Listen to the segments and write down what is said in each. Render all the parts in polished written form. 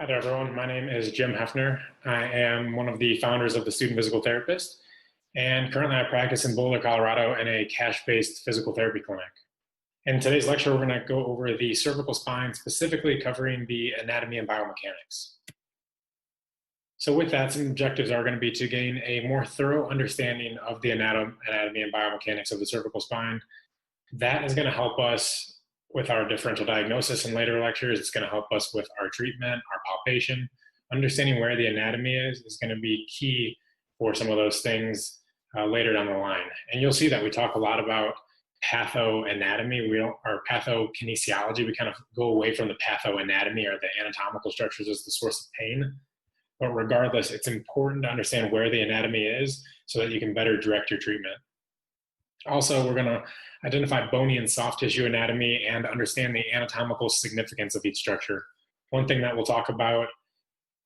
Hi there, everyone. My name is Jim Hefner. I am one of the founders of the Student Physical Therapist, and currently I practice in Boulder, Colorado in a cash-based physical therapy clinic. In today's lecture, we're going to go over the cervical spine, specifically covering the anatomy and biomechanics. So with that, some objectives are going to be to gain a more thorough understanding of the anatomy and biomechanics of the cervical spine. That is going to help us with our differential diagnosis in later lectures. It's going to help us with our treatment, our palpation. Understanding where the anatomy is going to be key for some of those things later down the line. And you'll see that we talk a lot about pathoanatomy. Our pathokinesiology, we kind of go away from the pathoanatomy or the anatomical structures as the source of pain. But regardless, it's important to understand where the anatomy is so that you can better direct your treatment. Also, we're going to identify bony and soft tissue anatomy and understand the anatomical significance of each structure. One thing that we'll talk about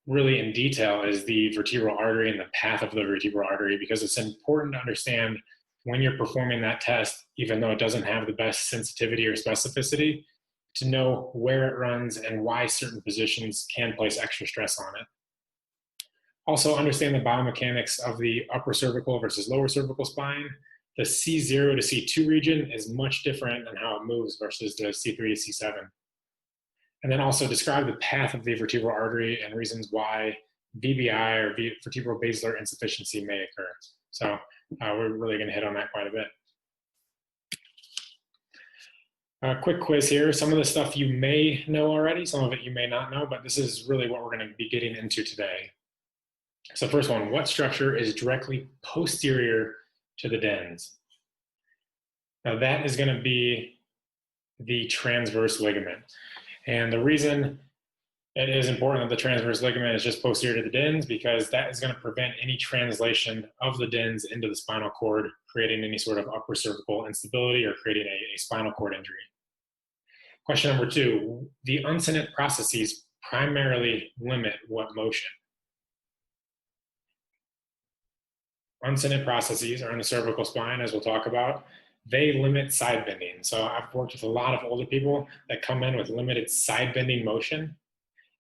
really in detail is the vertebral artery and the path of the vertebral artery, because it's important to understand when you're performing that test, even though it doesn't have the best sensitivity or specificity, to know where it runs and why certain positions can place extra stress on it. Also, understand the biomechanics of the upper cervical versus lower cervical spine. The C0 to C2 region is much different in how it moves versus the C3 to C7. And then also describe the path of the vertebral artery and reasons why VBI or vertebral basilar insufficiency may occur. So we're really going to hit on that quite a bit. A quick quiz here. Some of the stuff you may know already, some of it you may not know, but this is really what we're going to be getting into today. So first one, what structure is directly posterior to the dens? Now that is going to be the transverse ligament. And the reason it is important that the transverse ligament is just posterior to the dens, because that is going to prevent any translation of the dens into the spinal cord, creating any sort of upper cervical instability or creating a spinal cord injury. Question number two, the uncinate processes primarily limit what motion? Uncinate processes are in the cervical spine, as we'll talk about. They limit side bending. So I've worked with a lot of older people that come in with limited side bending motion.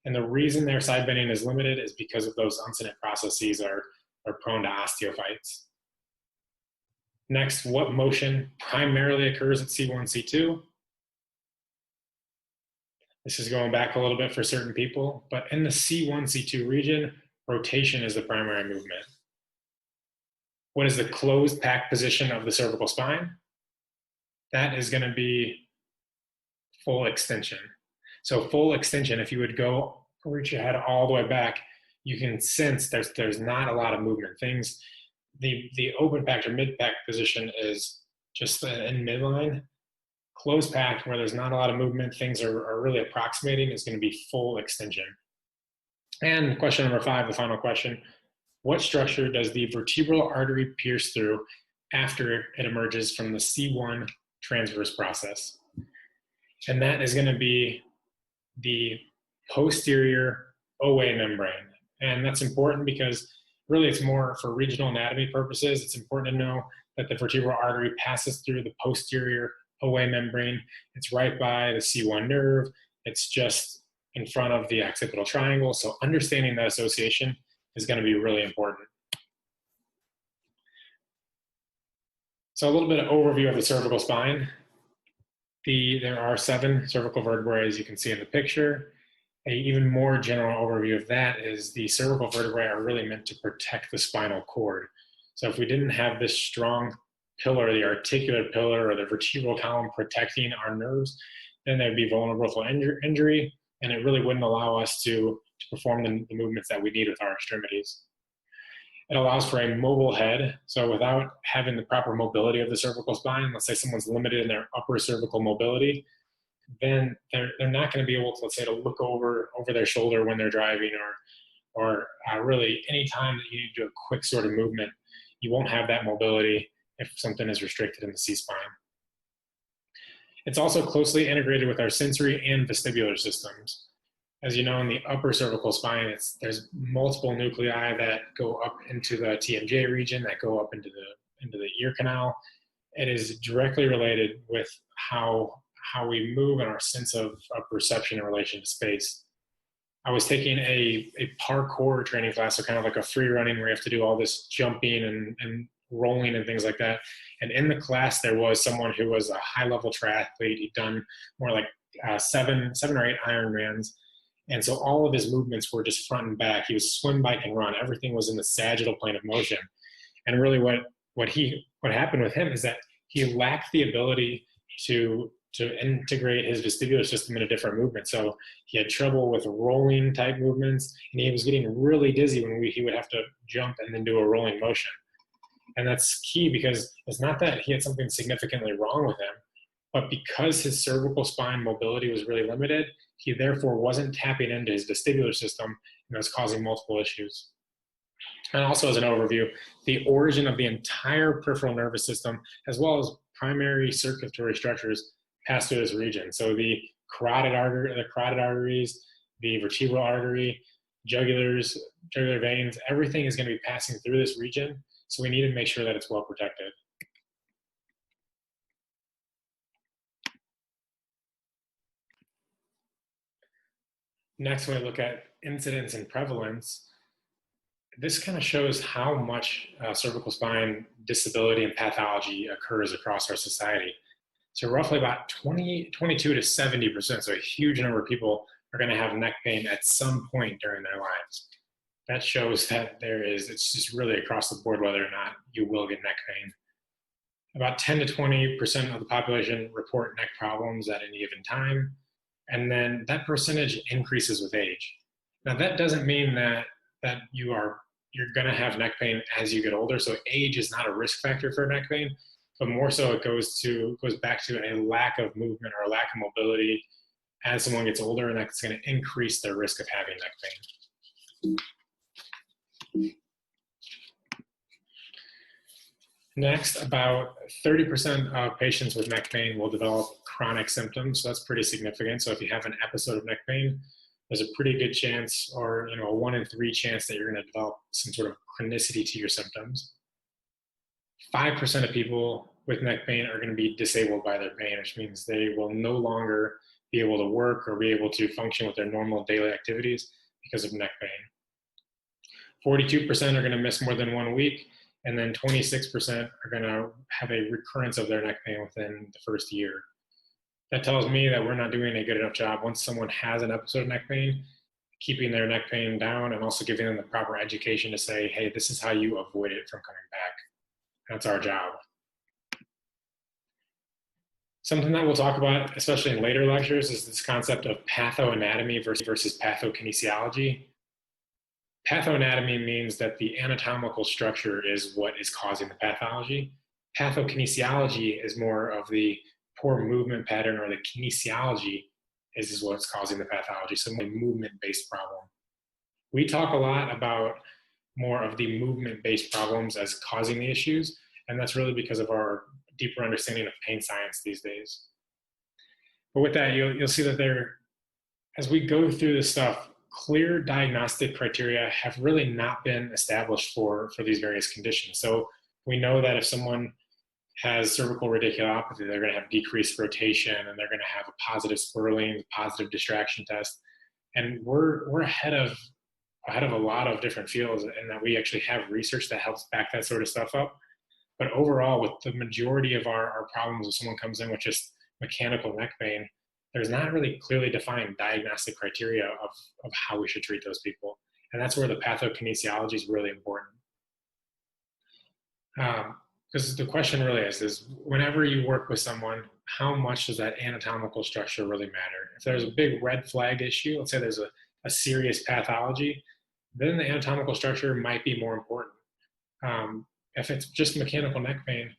And the reason their side bending is limited is because of those uncinate processes are prone to osteophytes. Next, what motion primarily occurs at C1, C2? This is going back a little bit for certain people, but in the C1, C2 region, rotation is the primary movement. What is the closed pack position of the cervical spine? That is going to be full extension. So full extension, if you would go reach your head all the way back, you can sense there's not a lot of movement. The open pack or mid pack position is just in midline. Closed pack, where there's not a lot of movement, things are really approximating, is going to be full extension. And question number 5, the final question. What structure does the vertebral artery pierce through after it emerges from the C1 transverse process? And that is going to be the posterior OA membrane. And that's important because really it's more for regional anatomy purposes. It's important to know that the vertebral artery passes through the posterior OA membrane. It's right by the C1 nerve. It's just in front of the occipital triangle. So understanding that association is going to be really important. So a little bit of overview of the cervical spine. There are 7 cervical vertebrae, as you can see in the picture. An even more general overview of that is the cervical vertebrae are really meant to protect the spinal cord. So if we didn't have this strong pillar, the articular pillar or the vertebral column protecting our nerves, then they'd be vulnerable for injury, and it really wouldn't allow us to perform the movements that we need with our extremities. It allows for a mobile head. So without having the proper mobility of the cervical spine, let's say someone's limited in their upper cervical mobility, then they're not going to be able to, let's say, to look over their shoulder when they're driving, or really any time that you need to do a quick sort of movement, you won't have that mobility if something is restricted in the C-spine. It's also closely integrated with our sensory and vestibular systems. As you know, in the upper cervical spine, there's multiple nuclei that go up into the TMJ region, that go up into the ear canal. It is directly related with how we move and our sense of perception in relation to space. I was taking a parkour training class, so kind of like a free running where you have to do all this jumping and rolling and things like that. And in the class, there was someone who was a high level triathlete. He'd done more like seven or eight Ironmans. And so all of his movements were just front and back. He was swim, bike, and run. Everything was in the sagittal plane of motion. And really what happened with him is that he lacked the ability to integrate his vestibular system in a different movement. So he had trouble with rolling type movements, and he was getting really dizzy when he would have to jump and then do a rolling motion. And that's key because it's not that he had something significantly wrong with him, but because his cervical spine mobility was really limited, he therefore wasn't tapping into his vestibular system, and that's causing multiple issues. And also, as an overview, the origin of the entire peripheral nervous system, as well as primary circulatory structures, pass through this region. So the carotid arteries, the vertebral artery, jugular veins, everything is going to be passing through this region. So we need to make sure that it's well protected. Next, when we look at incidence and prevalence, this kind of shows how much cervical spine disability and pathology occurs across our society. So roughly about 22 to 70%, so a huge number of people are going to have neck pain at some point during their lives. That shows that it's just really across the board whether or not you will get neck pain. About 10 to 20% of the population report neck problems at any given time, and then that percentage increases with age. Now that doesn't mean that you're going to have neck pain as you get older. So age is not a risk factor for neck pain, but more so it goes back to a lack of movement or a lack of mobility as someone gets older, and that's going to increase their risk of having neck pain. Next, about 30% of patients with neck pain will develop chronic symptoms. So that's pretty significant. So if you have an episode of neck pain, there's a pretty good chance, or a 1 in 3 chance, that you're going to develop some sort of chronicity to your symptoms. 5% of people with neck pain are going to be disabled by their pain, which means they will no longer be able to work or be able to function with their normal daily activities because of neck pain. 42% are going to miss more than 1 week, and then 26% are going to have a recurrence of their neck pain within the first year. That tells me that we're not doing a good enough job once someone has an episode of neck pain, keeping their neck pain down and also giving them the proper education to say, hey, this is how you avoid it from coming back. That's our job. Something that we'll talk about, especially in later lectures, is this concept of pathoanatomy versus pathokinesiology. Pathoanatomy means that the anatomical structure is what is causing the pathology. Pathokinesiology is more of the poor movement pattern, or the kinesiology is what's causing the pathology, so a movement-based problem. We talk a lot about more of the movement-based problems as causing the issues, and that's really because of our deeper understanding of pain science these days. But with that, you'll see that as we go through this stuff, clear diagnostic criteria have really not been established for these various conditions. So we know that if someone has cervical radiculopathy, they're going to have decreased rotation, and they're going to have a positive swirling, positive distraction test. And we're ahead of a lot of different fields, in that we actually have research that helps back that sort of stuff up. But overall, with the majority of our problems, if someone comes in with just mechanical neck pain, there's not really clearly defined diagnostic criteria of how we should treat those people. And that's where the pathokinesiology is really important. Because the question really is whenever you work with someone, how much does that anatomical structure really matter? If there's a big red flag issue, let's say there's a serious pathology, then the anatomical structure might be more important. If it's just mechanical neck pain,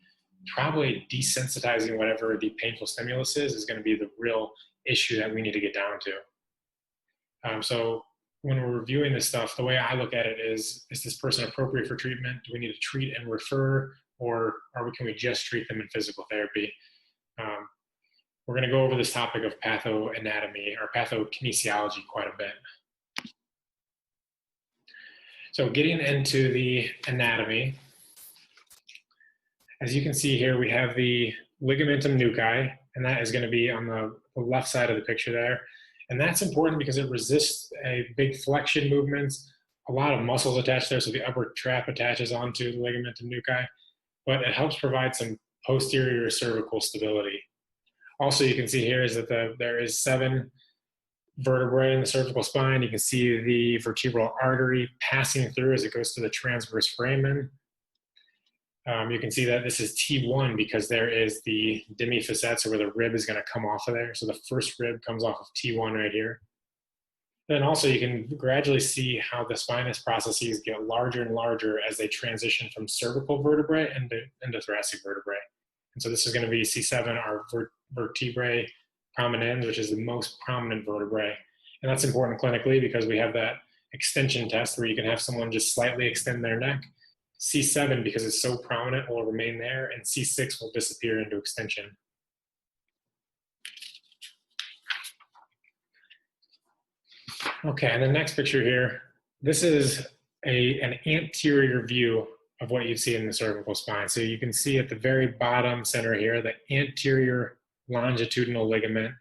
probably desensitizing whatever the painful stimulus is going to be the real issue that we need to get down to. So when we're reviewing this stuff, the way I look at it is this person appropriate for treatment? Do we need to treat and refer, or can we just treat them in physical therapy? We're going to go over this topic of pathoanatomy or pathokinesiology quite a bit. So getting into the anatomy, as you can see here, we have the ligamentum nuchae, and that is going to be on the left side of the picture there. And that's important because it resists a big flexion movements, a lot of muscles attached there, so the upper trap attaches onto the ligamentum nuchae, but it helps provide some posterior cervical stability. Also, you can see here is that there is 7 vertebrae in the cervical spine. You can see the vertebral artery passing through as it goes to the transverse foramen. You can see that this is T1 because there is the demifacet, so where the rib is going to come off of there. So the first rib comes off of T1 right here. Then also you can gradually see how the spinous processes get larger and larger as they transition from cervical vertebrae into thoracic vertebrae. And so this is going to be C7, our vertebrae prominens, which is the most prominent vertebrae. And that's important clinically because we have that extension test where you can have someone just slightly extend their neck. C7, because it's so prominent, will remain there, and C6 will disappear into extension. Okay, and the next picture here, this is an anterior view of what you see in the cervical spine. So you can see at the very bottom center here, the anterior longitudinal ligament,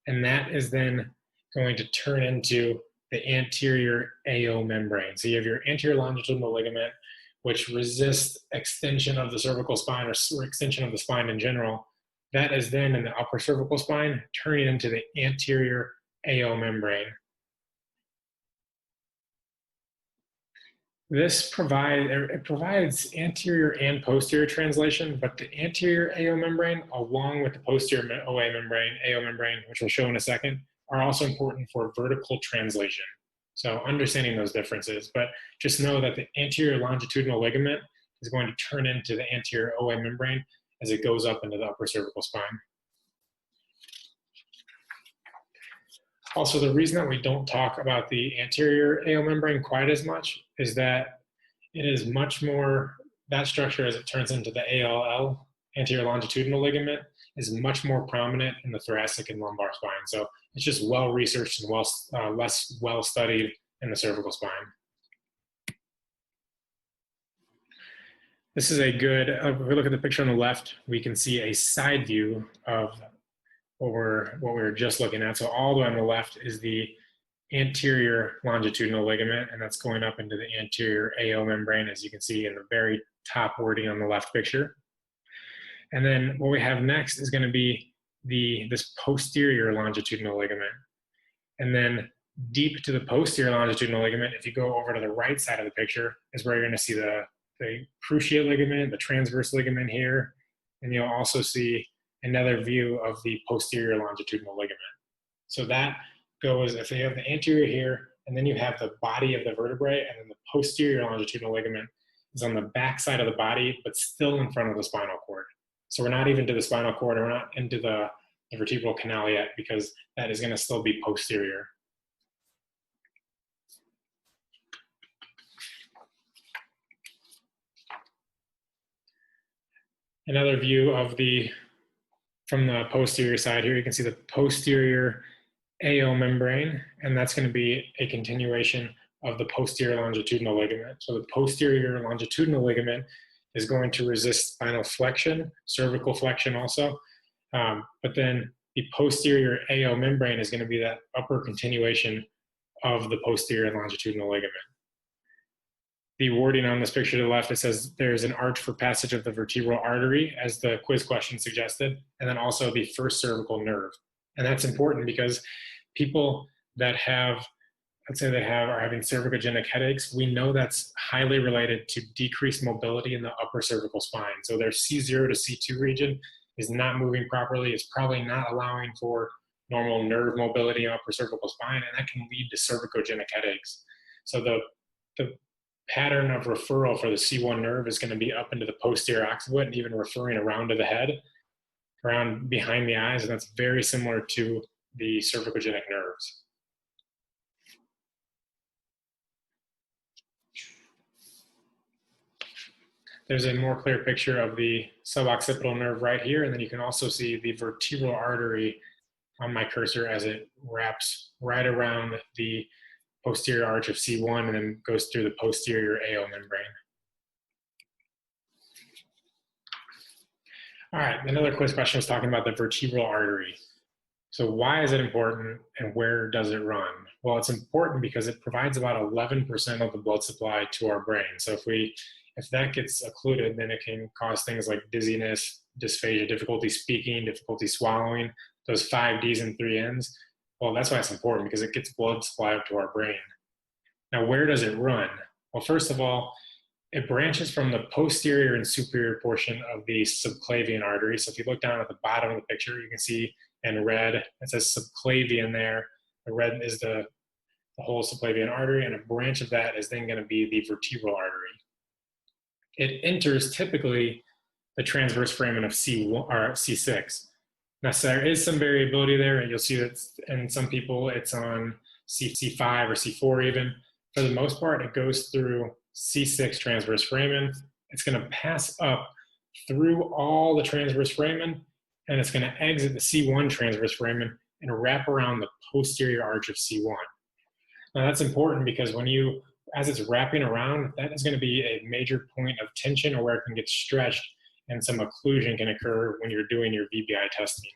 and that is then going to turn into the anterior AO membrane. So you have your anterior longitudinal ligament, which resists extension of the cervical spine or extension of the spine in general. That is then in the upper cervical spine, turning into the anterior AO membrane. This provides anterior and posterior translation, but the anterior AO membrane, along with the posterior OA membrane, AO membrane, which we'll show in a second, are also important for vertical translation. So understanding those differences, but just know that the anterior longitudinal ligament is going to turn into the anterior OA membrane as it goes up into the upper cervical spine. Also, the reason that we don't talk about the anterior AO membrane quite as much is that it is much more, that structure as it turns into the ALL, anterior longitudinal ligament, is much more prominent in the thoracic and lumbar spine. So it's just well researched and less well studied in the cervical spine. This is a good, if we look at the picture on the left, we can see a side view of what we were just looking at. So all the way on the left is the anterior longitudinal ligament, and that's going up into the anterior AO membrane, as you can see in the very top wording on the left picture. And then what we have next is going to be this posterior longitudinal ligament. And then deep to the posterior longitudinal ligament, if you go over to the right side of the picture, is where you're going to see the cruciate ligament, the transverse ligament here, and you'll also see another view of the posterior longitudinal ligament. So that goes, if you have the anterior here, and then you have the body of the vertebrae, and then the posterior longitudinal ligament is on the back side of the body, but still in front of the spinal cord. So we're not even to the spinal cord, or we're not into the vertebral canal yet, because that is going to still be posterior. Another view of from the posterior side here, you can see the posterior AO membrane, and that's going to be a continuation of the posterior longitudinal ligament. So the posterior longitudinal ligament is going to resist spinal flexion, cervical flexion also, but then the posterior AO membrane is going to be that upper continuation of the posterior longitudinal ligament. The wording on this picture to the left, it says there's an arch for passage of the vertebral artery, as the quiz question suggested, and then also the first cervical nerve. And that's important because people that have, let's say are having cervicogenic headaches, we know that's highly related to decreased mobility in the upper cervical spine. So their C0 to C2 region is not moving properly. It's probably not allowing for normal nerve mobility in upper cervical spine, and that can lead to cervicogenic headaches. So the pattern of referral for the C1 nerve is going to be up into the posterior occiput and even referring around to the head, around behind the eyes, and that's very similar to the cervicogenic nerves. There's a more clear picture of the suboccipital nerve right here, and then you can also see the vertebral artery on my cursor as it wraps right around the posterior arch of C1 and then goes through the posterior AO membrane. All right, another quiz question was talking about the vertebral artery. So why is it important and where does it run? Well, it's important because it provides about 11% of the blood supply to our brain. So if that gets occluded, then it can cause things like dizziness, dysphagia, difficulty speaking, difficulty swallowing, those 5 Ds and 3 Ns. Well, that's why it's important, because it gets blood supply up to our brain. Now, where does it run? Well, first of all, it branches from the posterior and superior portion of the subclavian artery. So if you look down at the bottom of the picture, you can see in red, it says subclavian there. The red is the whole subclavian artery, and a branch of that is then going to be the vertebral artery. It enters typically the transverse foramen of C1 or C6. Now, so there is some variability there, and you'll see that in some people it's on C5 or C4 even. For the most part, it goes through C6 transverse foramen. It's going to pass up through all the transverse foramen, and it's going to exit the C1 transverse foramen and wrap around the posterior arch of C1. Now that's important because as it's wrapping around, that is going to be a major point of tension, or where it can get stretched, and some occlusion can occur when you're doing your VBI testing.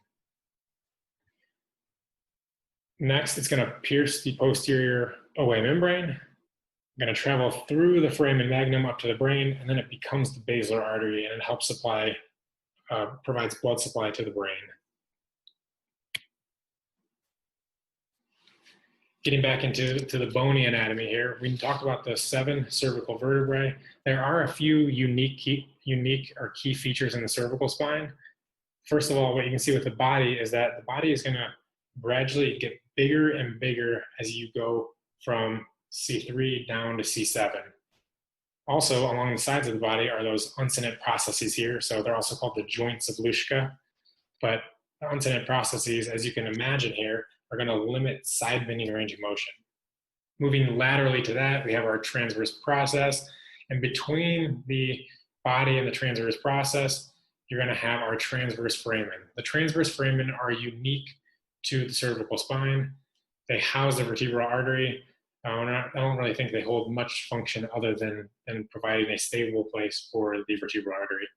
Next, it's going to pierce the posterior OA membrane, going to travel through the foramen magnum up to the brain, and then it becomes the basilar artery, and it helps provides blood supply to the brain. Getting back into the bony anatomy here, we can talk about the 7 cervical vertebrae. There are a few unique or key features in the cervical spine. First of all, what you can see with the body is that the body is going to gradually get bigger and bigger as you go from C3 down to C7. Also, along the sides of the body are those uncinate processes here. So they're also called the joints of Luschka. But the uncinate processes, as you can imagine here, are going to limit side bending range of motion. Moving laterally to that, we have our transverse process. And between the body and the transverse process, you're going to have our transverse foramen. The transverse foramen are unique to the cervical spine. They house the vertebral artery. I don't really think they hold much function other than providing a stable place for the vertebral artery.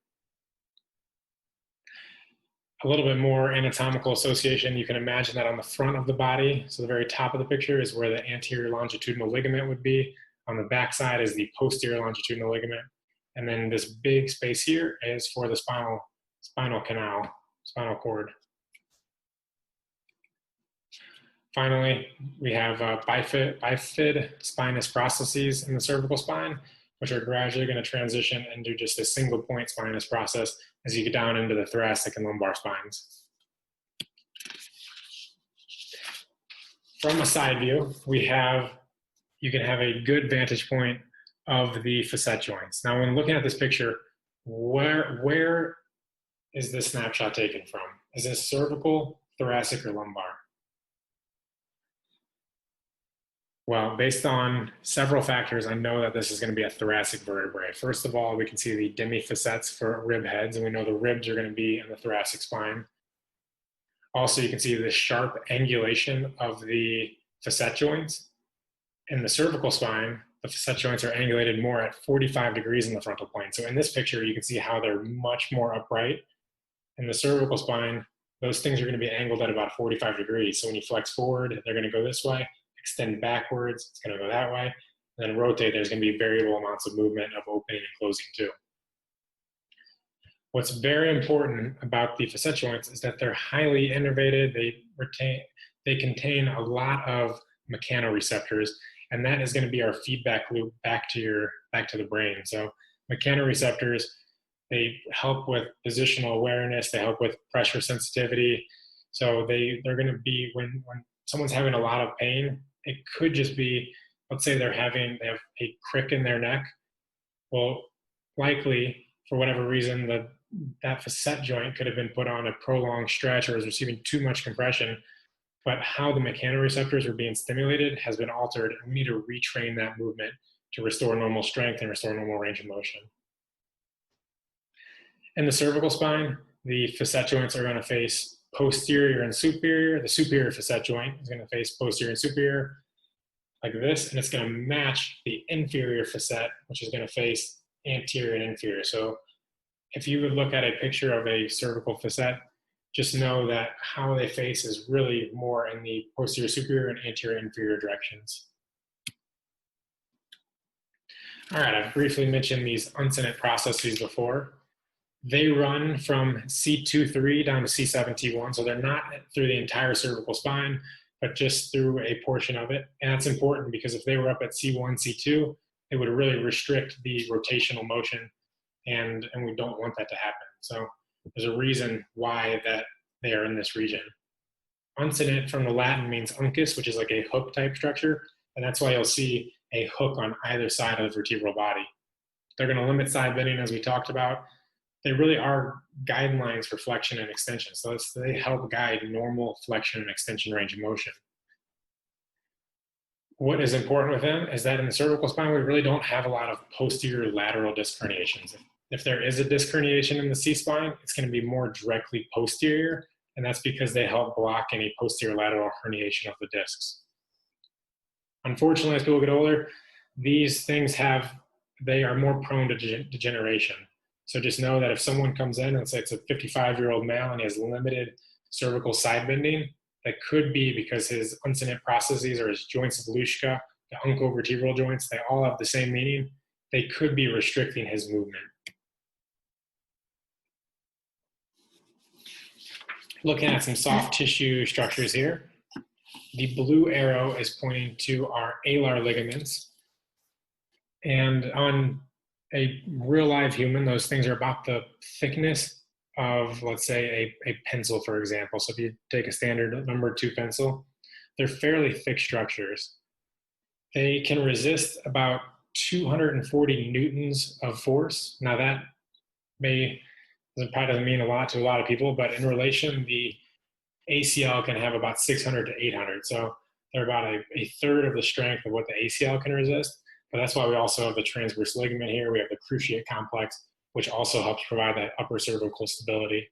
A little bit more anatomical association, you can imagine that on the front of the body, so the very top of the picture is where the anterior longitudinal ligament would be. On the back side is the posterior longitudinal ligament. And then this big space here is for the spinal canal, spinal cord. Finally, we have bifid spinous processes in the cervical spine, which are gradually going to transition into just a single point spinous process as you get down into the thoracic and lumbar spines. From a side view, you can have a good vantage point of the facet joints. Now, when looking at this picture, where is this snapshot taken from? Is this cervical, thoracic, or lumbar? Well, based on several factors, I know that this is going to be a thoracic vertebrae. First of all, we can see the demifacets for rib heads, and we know the ribs are going to be in the thoracic spine. Also, you can see the sharp angulation of the facet joints. In the cervical spine, the facet joints are angulated more at 45 degrees in the frontal plane. So in this picture, you can see how they're much more upright. In the cervical spine, those things are going to be angled at about 45 degrees. So when you flex forward, they're going to go this way. Extend backwards, it's going to go that way. And then rotate, there's going to be variable amounts of movement of opening and closing too. What's very important about the facet joints is that they're highly innervated. They contain a lot of mechanoreceptors, and that is going to be our feedback loop back to the brain. So mechanoreceptors, they help with positional awareness, they help with pressure sensitivity. So they're going to be when someone's having a lot of pain, it could just be, let's say they have a crick in their neck. Well, likely for whatever reason, that facet joint could have been put on a prolonged stretch or is receiving too much compression, but how the mechanoreceptors are being stimulated has been altered, and we need to retrain that movement to restore normal strength and restore normal range of motion. In the cervical spine, the facet joints are going to face posterior and superior. The superior facet joint is going to face posterior and superior like this, and it's going to match the inferior facet, which is going to face anterior and inferior. So if you would look at a picture of a cervical facet, just know that how they face is really more in the posterior superior and anterior inferior directions. All right, I've briefly mentioned these uncinate processes before. They run from C2-3 down to C7-T1, so they're not through the entire cervical spine, but just through a portion of it. And that's important because if they were up at C1, C2, it would really restrict the rotational motion, and we don't want that to happen. So there's a reason why that they are in this region. Uncinate from the Latin means uncus, which is like a hook type structure, and that's why you'll see a hook on either side of the vertebral body. They're going to limit side bending, as we talked about. They really are guidelines for flexion and extension. So they help guide normal flexion and extension range of motion. What is important with them is that in the cervical spine, we really don't have a lot of posterior lateral disc herniations. If there is a disc herniation in the C-spine, it's going to be more directly posterior, and that's because they help block any posterior lateral herniation of the discs. Unfortunately, as people get older, these things they are more prone to degeneration. So just know that if someone comes in and say it's a 55-year-old male and he has limited cervical side bending, that could be because his uncinate processes or his joints of Luschka, the uncovertebral joints, they all have the same meaning. They could be restricting his movement. Looking at some soft tissue structures here. The blue arrow is pointing to our alar ligaments. And on a real live human, those things are about the thickness of, let's say, a pencil, for example. So if you take a standard number 2 pencil, they're fairly thick structures. They can resist about 240 newtons of force. Now that probably doesn't mean a lot to a lot of people, but in relation, the ACL can have about 600 to 800. So they're about a third of the strength of what the ACL can resist. But that's why we also have the transverse ligament here. We have the cruciate complex, which also helps provide that upper cervical stability.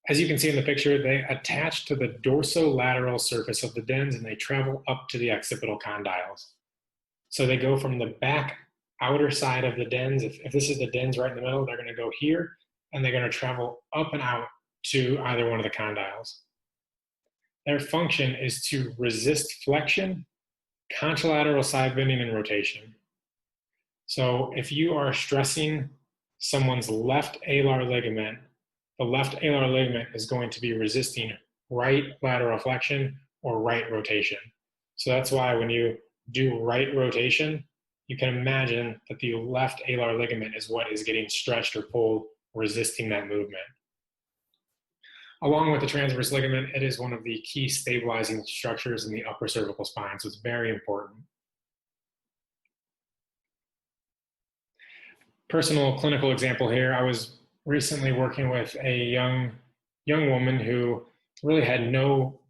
As you can see in the picture, they attach to the dorsolateral surface of the dens and they travel up to the occipital condyles. So they go from the back outer side of the dens. If this is the dens right in the middle, they're going to go here and they're going to travel up and out to either one of the condyles. Their function is to resist flexion, contralateral side bending, and rotation. So if you are stressing someone's left alar ligament, the left alar ligament is going to be resisting right lateral flexion or right rotation. So that's why when you do right rotation, you can imagine that the left alar ligament is what is getting stretched or pulled, resisting that movement. Along with the transverse ligament, it is one of the key stabilizing structures in the upper cervical spine, so it's very important. Personal clinical example here, I was recently working with a young woman who really had no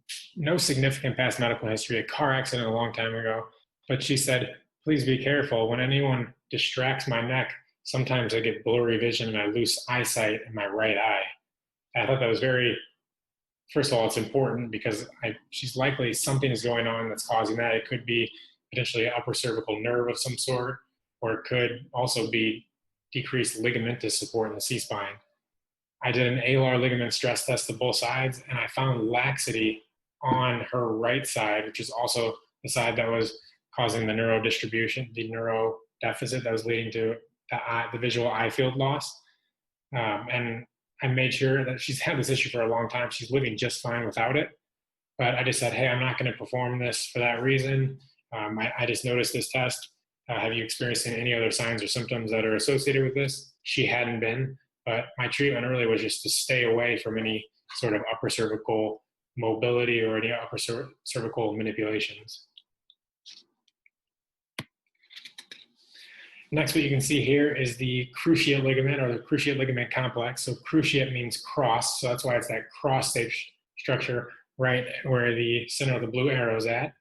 significant past medical history, a car accident a long time ago, but she said, please be careful. When anyone distracts my neck, sometimes I get blurry vision and I lose eyesight in my right eye. I thought that was first of all, it's important because she's likely something is going on that's causing that. It could be potentially an upper cervical nerve of some sort, or it could also be decreased ligamentous support in the C-spine. I did an alar ligament stress test to both sides, and I found laxity on her right side, which is also the side that was causing the neurodistribution, the neuro deficit that was leading to the visual eye field loss. And I made sure that she's had this issue for a long time. She's living just fine without it. But I just said, hey, I'm not going to perform this for that reason. I just noticed this test. Have you experienced any other signs or symptoms that are associated with this? She hadn't been, but my treatment really was just to stay away from any sort of upper cervical mobility or any upper cervical manipulations. Next, what you can see here is the cruciate ligament or the cruciate ligament complex. So cruciate means cross, so that's why it's that cross-shaped structure right where the center of the blue arrow is at.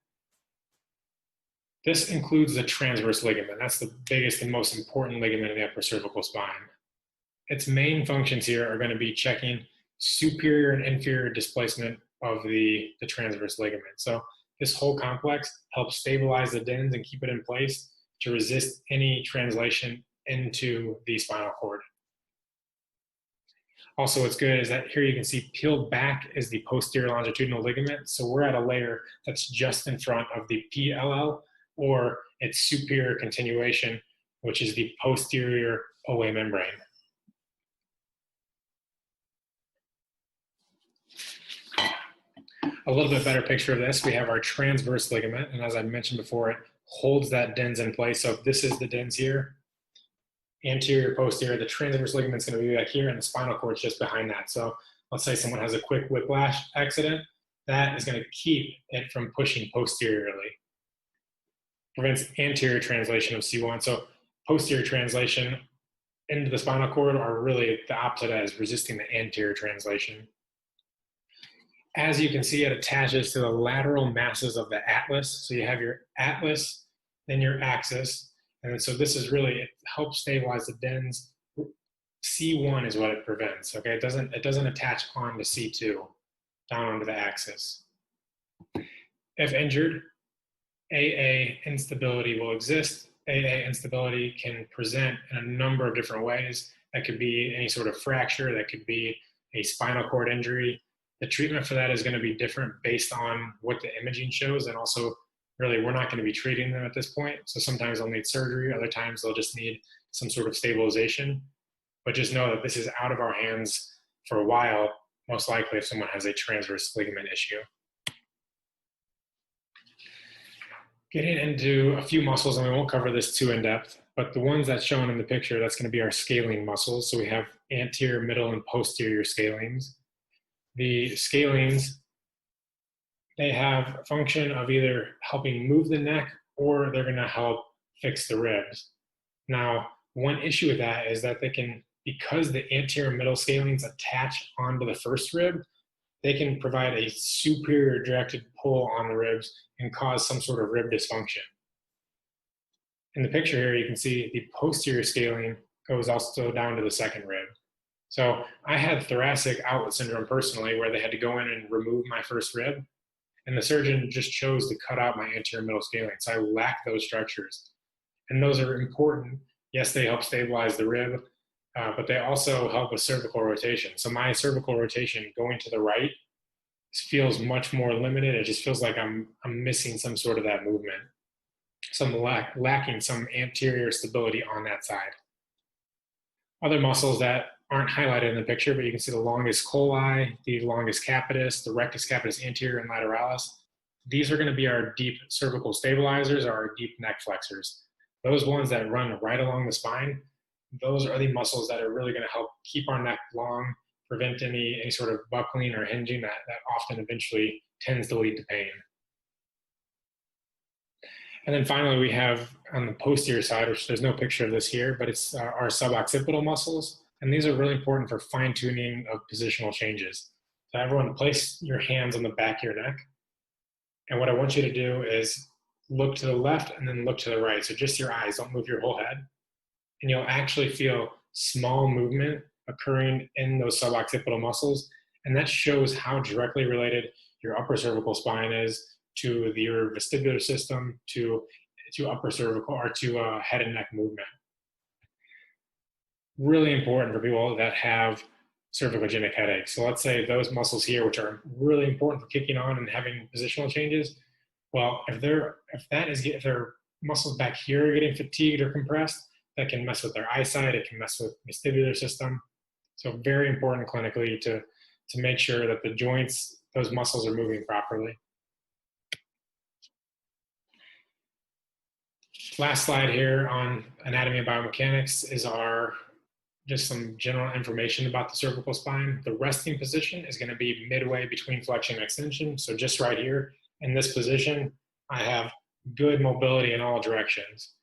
This includes the transverse ligament. That's the biggest and most important ligament in the upper cervical spine. Its main functions here are going to be checking superior and inferior displacement of the transverse ligament. So this whole complex helps stabilize the dens and keep it in place to resist any translation into the spinal cord. Also, what's good is that here you can see peeled back is the posterior longitudinal ligament. So we're at a layer that's just in front of the PLL, or its superior continuation, which is the posterior OA membrane. A little bit better picture of this, we have our transverse ligament, and as I mentioned before, it holds that dens in place. So if this is the dens here, anterior, posterior, the transverse ligament is going to be back here, and the spinal cord is just behind that. So let's say someone has a quick whiplash accident, that is going to keep it from pushing posteriorly. Prevents anterior translation of C1. So posterior translation into the spinal cord are really the opposite as resisting the anterior translation. As you can see, it attaches to the lateral masses of the atlas. So you have your atlas, then your axis. And so this is really, it helps stabilize the dens. C1 is what it prevents, okay? It doesn't attach onto C2, down onto the axis. If injured, AA instability will exist. AA instability can present in a number of different ways. That could be any sort of fracture, that could be a spinal cord injury. The treatment for that is going to be different based on what the imaging shows, and also really we're not going to be treating them at this point. So sometimes they'll need surgery, other times they'll just need some sort of stabilization. But just know that this is out of our hands for a while, most likely if someone has a transverse ligament issue. Getting into a few muscles, and we won't cover this too in depth, but the ones that's shown in the picture, that's going to be our scalene muscles. So we have anterior, middle, and posterior scalenes. The scalenes, they have a function of either helping move the neck or they're going to help fix the ribs. Now, one issue with that is that they can, because the anterior middle scalenes attach onto the first rib, they can provide a superior directed pull on the ribs and cause some sort of rib dysfunction. In the picture here, you can see the posterior scalene goes also down to the second rib. So I had thoracic outlet syndrome personally, where they had to go in and remove my first rib, and the surgeon just chose to cut out my anterior middle scalene. So I lack those structures, and those are important. Yes, they help stabilize the rib, but they also help with cervical rotation. So my cervical rotation going to the right feels much more limited. It just feels like I'm missing some sort of that movement. So I'm lacking some anterior stability on that side. Other muscles that aren't highlighted in the picture, but you can see the longus colli, the longus capitis, the rectus capitis anterior and lateralis. These are going to be our deep cervical stabilizers, or our deep neck flexors. Those ones that run right along the spine, those are the muscles that are really going to help keep our neck long, prevent any sort of buckling or hinging that often eventually tends to lead to pain. And then finally, we have on the posterior side, which there's no picture of this here, but it's our suboccipital muscles. And these are really important for fine-tuning of positional changes. So everyone, place your hands on the back of your neck. And what I want you to do is look to the left and then look to the right. So just your eyes, don't move your whole head. And you'll actually feel small movement occurring in those suboccipital muscles. And that shows how directly related your upper cervical spine is to your vestibular system, to upper cervical, or to head and neck movement. Really important for people that have cervicogenic headaches. So let's say those muscles here, which are really important for kicking on and having positional changes. Well, if their muscles back here are getting fatigued or compressed, that can mess with their eyesight. It can mess with vestibular system. So very important clinically to make sure that the joints, those muscles are moving properly. Last slide here on anatomy and biomechanics is just some general information about the cervical spine. The resting position is going to be midway between flexion and extension. So just right here in this position, I have good mobility in all directions.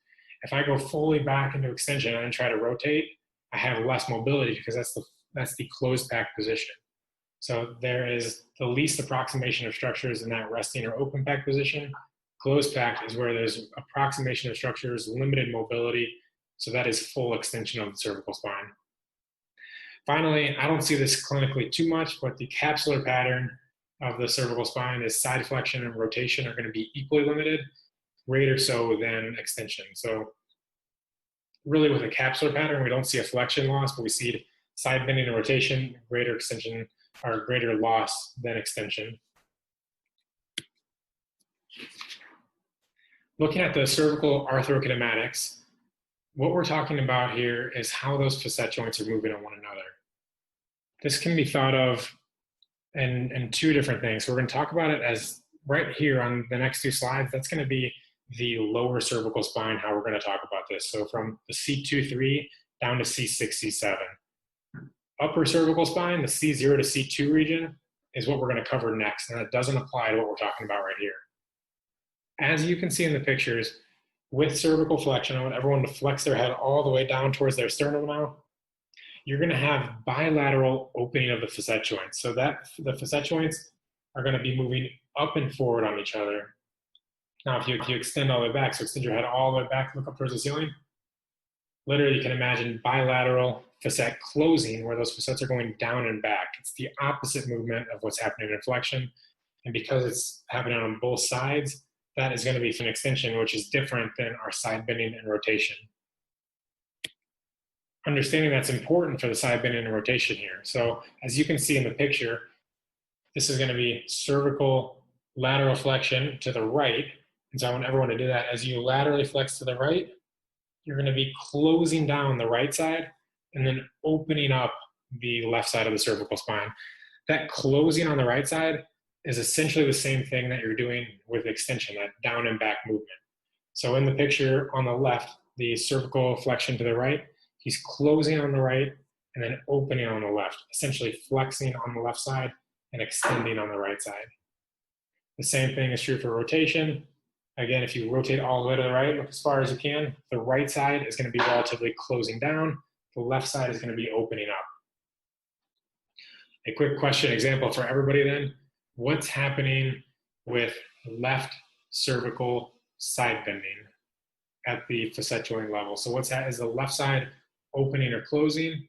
If I go fully back into extension and try to rotate, I have less mobility because that's the closed pack position. So there is the least approximation of structures in that resting or open pack position. Closed pack is where there's approximation of structures, limited mobility. So that is full extension of the cervical spine. Finally, I don't see this clinically too much, but the capsular pattern of the cervical spine is side flexion and rotation are going to be equally limited, greater so than extension. So really with a capsular pattern, we don't see a flexion loss, but we see side bending and rotation, greater extension or greater loss than extension. Looking at the cervical arthrokinematics, what we're talking about here is how those facet joints are moving on one another. This can be thought of in two different things. So we're going to talk about it as right here on the next two slides. That's going to be the lower cervical spine, how we're going to talk about this. So from the C2-3 down to C6, C7. Upper cervical spine, the C0 to C2 region, is what we're going to cover next, and that doesn't apply to what we're talking about right here. As you can see in the pictures, with cervical flexion, I want everyone to flex their head all the way down towards their sternum now. You're going to have bilateral opening of the facet joints. So that the facet joints are going to be moving up and forward on each other. Now, if you extend all the way back, so extend your head all the way back, look up towards the ceiling, literally you can imagine bilateral facet closing where those facets are going down and back. It's the opposite movement of what's happening in flexion. And because it's happening on both sides, that is going to be an extension, which is different than our side bending and rotation. Understanding that's important for the side bending and rotation here. So as you can see in the picture, this is going to be cervical lateral flexion to the right. And so I want everyone to do that. As you laterally flex to the right, you're going to be closing down the right side and then opening up the left side of the cervical spine. That closing on the right side is essentially the same thing that you're doing with extension, that down and back movement. So in the picture on the left, the cervical flexion to the right, he's closing on the right and then opening on the left, essentially flexing on the left side and extending on the right side. The same thing is true for rotation. Again, if you rotate all the way to the right, look as far as you can, the right side is going to be relatively closing down. The left side is going to be opening up. A quick question example for everybody then. What's happening with left cervical side bending at the facet joint level? So what's that? Is the left side opening or closing?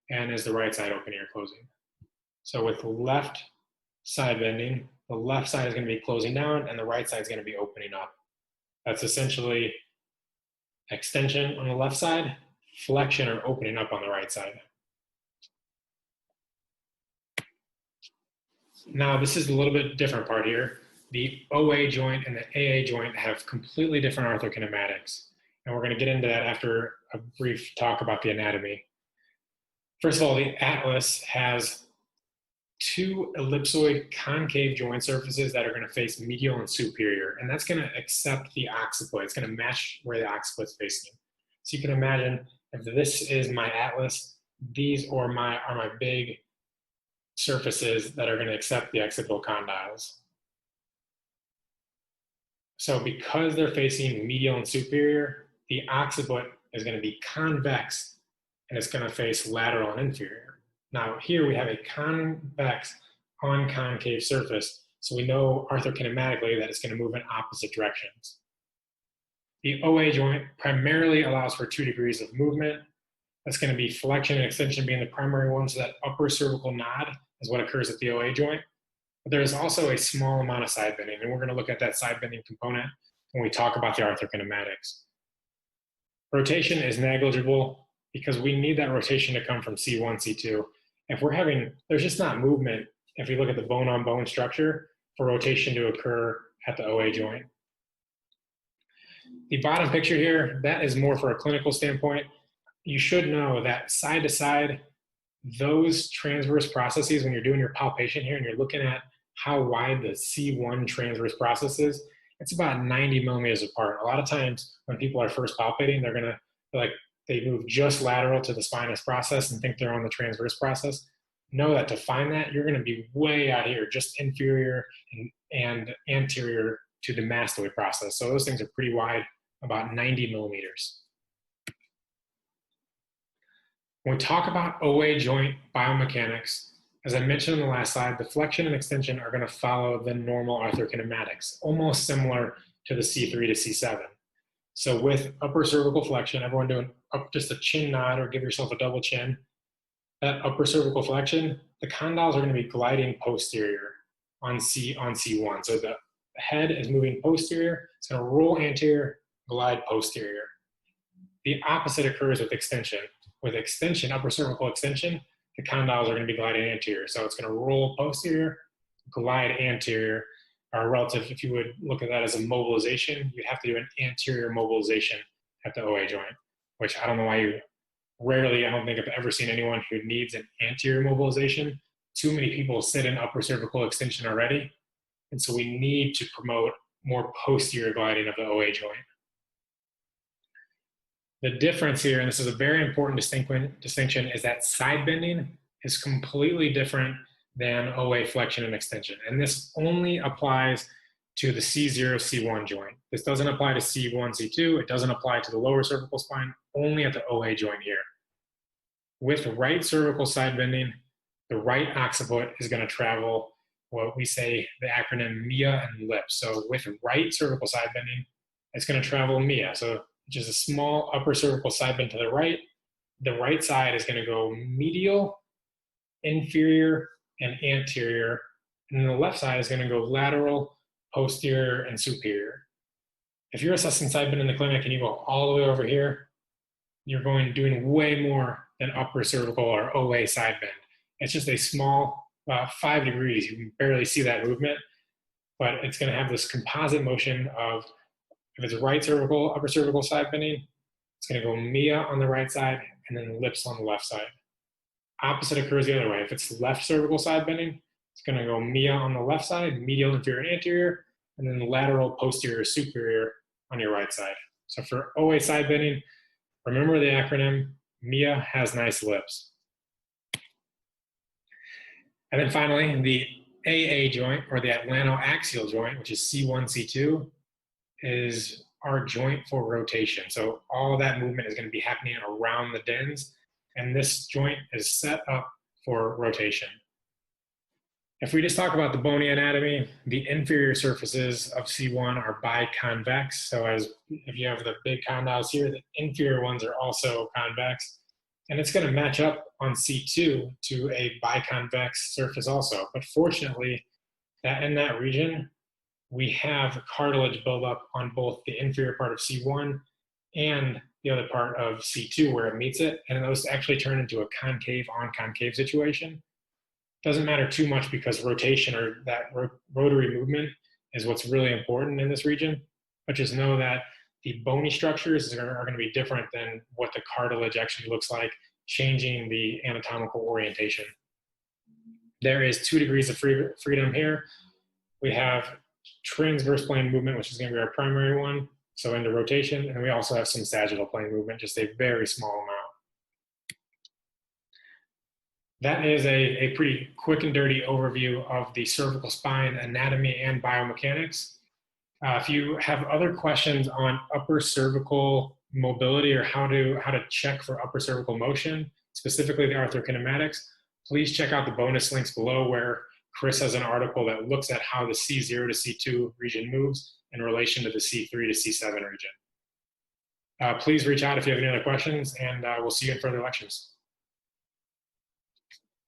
And is the right side opening or closing? So with left side bending, the left side is going to be closing down and the right side is going to be opening up. That's essentially extension on the left side, flexion or opening up on the right side. Now, this is a little bit different part here. The OA joint and the AA joint have completely different arthrokinematics. And we're going to get into that after a brief talk about the anatomy. First of all, the atlas has two ellipsoid concave joint surfaces that are going to face medial and superior. And that's going to accept the occiput. It's going to match where the occiput's facing. So you can imagine if this is my atlas, these are my big surfaces that are going to accept the occipital condyles. So because they're facing medial and superior, the occiput is going to be convex and it's going to face lateral and inferior. Now here we have a convex on concave surface, so we know arthrokinematically that it's going to move in opposite directions. The OA joint primarily allows for 2 degrees of movement. That's going to be flexion and extension being the primary ones. So that upper cervical nod is what occurs at the OA joint. But there's also a small amount of side bending, and we're going to look at that side bending component when we talk about the arthrokinematics. Rotation is negligible because we need that rotation to come from C1, C2. If we're having, there's just not movement, if we look at the bone-on-bone structure, for rotation to occur at the OA joint. The bottom picture here, that is more for a clinical standpoint. You should know that side to side, those transverse processes, when you're doing your palpation here and you're looking at how wide the C1 transverse process is, it's about 90 millimeters apart. A lot of times when people are first palpating, they're gonna, they move just lateral to the spinous process and think they're on the transverse process. Know that to find that, you're gonna be way out here, just inferior and anterior to the mastoid process. So those things are pretty wide, about 90 millimeters. When we talk about OA joint biomechanics, as I mentioned in the last slide, the flexion and extension are going to follow the normal arthrokinematics, almost similar to the C3 to C7. So with upper cervical flexion, everyone doing up just a chin nod or give yourself a double chin. That upper cervical flexion, the condyles are going to be gliding posterior on C1. So the head is moving posterior, it's going to roll anterior, glide posterior. The opposite occurs with extension. with extension, upper cervical extension, the condyles are going to be gliding anterior. So it's going to roll posterior, glide anterior, or relative, if you would look at that as a mobilization, you'd have to do an anterior mobilization at the OA joint, which I don't know why you rarely, I don't think I've ever seen anyone who needs an anterior mobilization. Too many people sit in upper cervical extension already. And so we need to promote more posterior gliding of the OA joint. The difference here, and this is a very important distinction, is that side bending is completely different than OA flexion and extension. And this only applies to the C0, C1 joint. This doesn't apply to C1, C2. It doesn't apply to the lower cervical spine, only at the OA joint here. With right cervical side bending, the right occiput is going to travel what we say the acronym MIA and LIP. So with right cervical side bending, it's going to travel MIA. So just a small upper cervical side bend to the right. The right side is going to go medial, inferior, and anterior. And then the left side is going to go lateral, posterior, and superior. If you're assessing side bend in the clinic and you go all the way over here, you're doing way more than upper cervical or OA side bend. It's just a small, 5 degrees. You can barely see that movement, but it's going to have this composite motion of, if it's right cervical, upper cervical side bending, it's going to go MIA on the right side and then lips on the left side. Opposite occurs the other way. If it's left cervical side bending, it's going to go MIA on the left side, medial, inferior, and anterior, and then lateral, posterior, superior on your right side. So for OA side bending, remember the acronym, MIA has nice lips. And then finally, the AA joint, or the atlantoaxial joint, which is C1, C2, is our joint for rotation. So all of that movement is going to be happening around the dens, and this joint is set up for rotation. If we just talk about the bony anatomy, the inferior surfaces of C1 are biconvex. So if you have the big condyles here, the inferior ones are also convex. And it's going to match up on C2 to a biconvex surface also. But fortunately, in that region, we have cartilage buildup on both the inferior part of C1 and the other part of C2 where it meets it. And those actually turn into a concave on concave situation. Doesn't matter too much because rotation, or that rotary movement, is what's really important in this region. But just know that the bony structures are going to be different than what the cartilage actually looks like, changing the anatomical orientation. There is 2 degrees of freedom here. We have transverse plane movement, which is going to be our primary one, so into rotation, and we also have some sagittal plane movement, just a very small amount. That is a pretty quick and dirty overview of the cervical spine anatomy and biomechanics. If you have other questions on upper cervical mobility or how to check for upper cervical motion, specifically the arthrokinematics, please check out the bonus links below where Chris has an article that looks at how the C0 to C2 region moves in relation to the C3 to C7 region. Please reach out if you have any other questions, and we'll see you in further lectures.